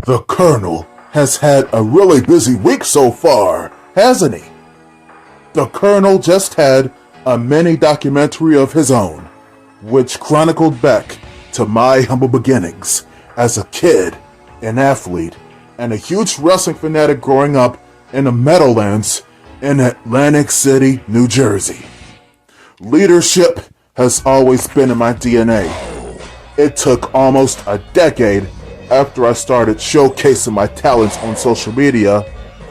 The Colonel has had a really busy week so far, hasn't he? The Colonel just had a mini documentary of his own, which chronicled back to my humble beginnings as a kid, an athlete, and a huge wrestling fanatic growing up in the Meadowlands in Atlantic City, New Jersey. Leadership has always been in my DNA. It took almost a decade after I started showcasing my talents on social media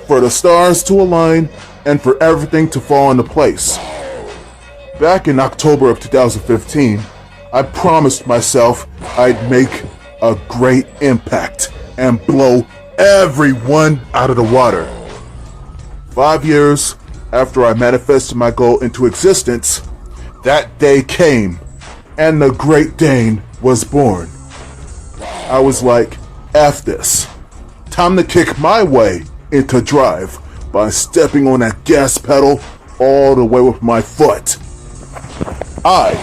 for the stars to align and for everything to fall into place. Back in October of 2015, I promised myself I'd make a great impact and blow everyone out of the water. 5 years after I manifested my goal into existence, that day came and the Great Dane was born. I was like, F this. Time to kick my way into drive by stepping on that gas pedal all the way with my foot. I,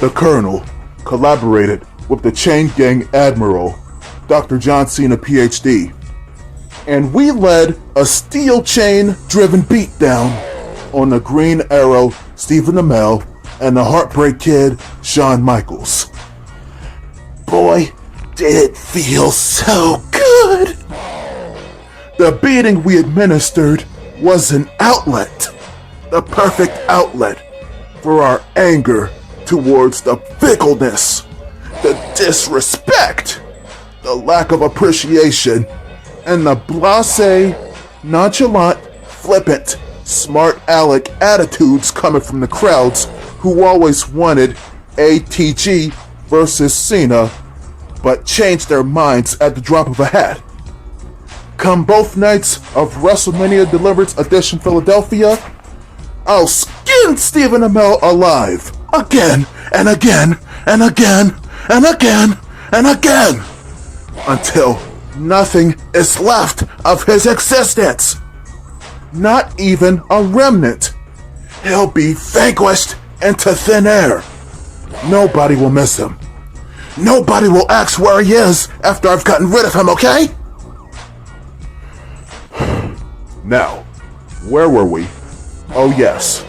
the Colonel, collaborated with the Chain Gang Admiral, Dr. John Cena, PhD, and we led a steel chain-driven beatdown on the Green Arrow, Stephen Amell, and the Heartbreak Kid, Shawn Michaels. Boy, did it feel so good! The beating we administered was an outlet, the perfect outlet for our anger towards the fickleness, the disrespect, the lack of appreciation, and the blasé, nonchalant, flippant, smart aleck attitudes coming from the crowds who always wanted A.T.G versus Cena, but changed their minds at the drop of a hat. Come both nights of WrestleMania Deliverance EDITION Philadelphia, I'll skin Stephen Amell alive again and again and again and again and again until nothing is left of his existence. Not even a remnant. He'll be vanquished into thin air. Nobody will miss him. Nobody will ask where he is after I've gotten rid of him, okay? Now, where were we? Oh yes.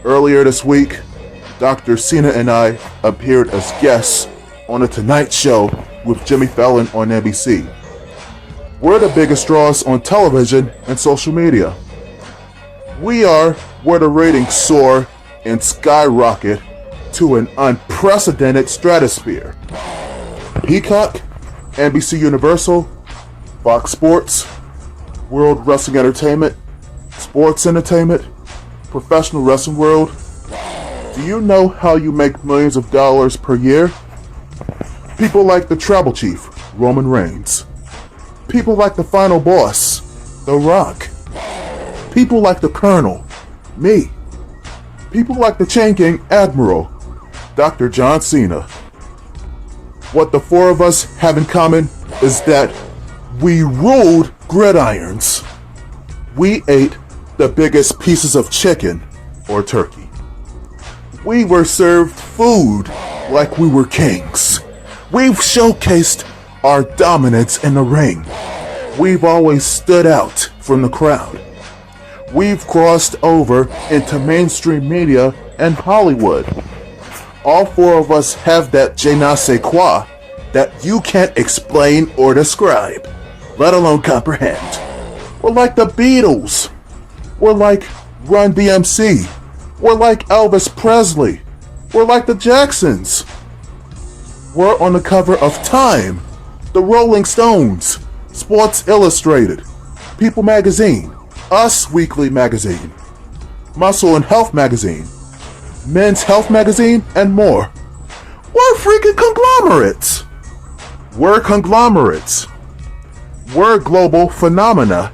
Earlier this week, Dr. Cena and I appeared as guests on The Tonight Show with Jimmy Fallon on NBC. We're the biggest draws on television and social media. We are where the ratings soar and skyrocket to an unprecedented stratosphere. Peacock, NBC Universal, Fox Sports, World Wrestling Entertainment, Sports Entertainment, Professional Wrestling World. Do you know how you make millions of dollars per year? People like the Tribal Chief, Roman Reigns. People like the Final Boss, The Rock. People like the Colonel, me. People like the Chain Gang Admiral, Dr. John Cena. What the four of us have in common is that we ruled gridirons. We ate the biggest pieces of chicken or turkey. We were served food like we were kings. We've showcased our dominance in the ring. We've always stood out from the crowd. We've crossed over into mainstream media and Hollywood. All four of us have that je ne sais quoi that you can't explain or describe, let alone comprehend. We're like the Beatles. We're like Run DMC. We're like Elvis Presley. We're like the Jacksons. We're on the cover of Time, the Rolling Stones, Sports Illustrated, People Magazine, Us Weekly Magazine, Muscle and Health Magazine, Men's Health Magazine, and more. We're freaking conglomerates. We're conglomerates. We're global phenomena.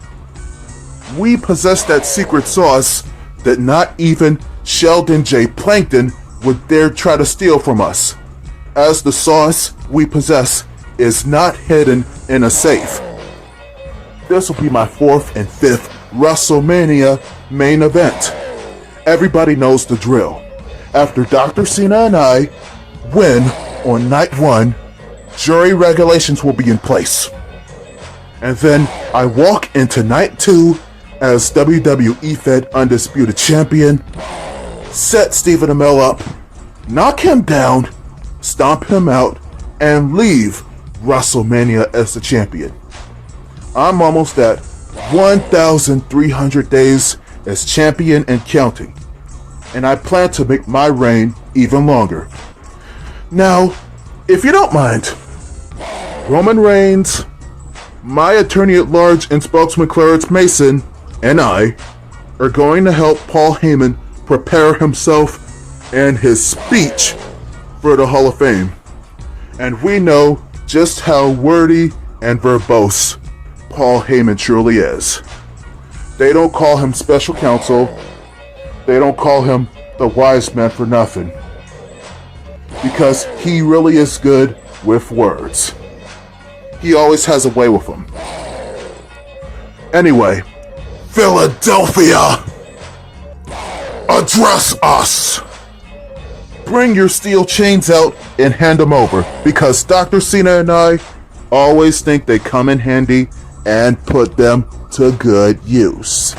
We possess that secret sauce that not even Sheldon J. Plankton would dare try to steal from us, as the sauce we possess is not hidden in a safe. This will be my 4th and 5th WrestleMania main event. Everybody knows the drill. After Dr. Cena and I win on night 1, jury regulations will be in place. And then I walk into night 2 as WWE Fed Undisputed Champion, set Stephen Amell up, knock him down, stomp him out, and leave WrestleMania as the champion. I'm almost at 1,300 days as champion and counting, and I plan to make my reign even longer. Now, if you don't mind, Roman Reigns, my attorney at large and spokesman Clarence Mason, and I are going to help Paul Heyman prepare himself and his speech for the Hall of Fame. And we know just how wordy and verbose Paul Heyman truly is. They don't call him special counsel. They don't call him the wise man for nothing. Because he really is good with words. He always has a way with them. Anyway, Philadelphia, address us. Bring your steel chains out and hand them over, because Dr. Cena and I always think they come in handy and put them to good use.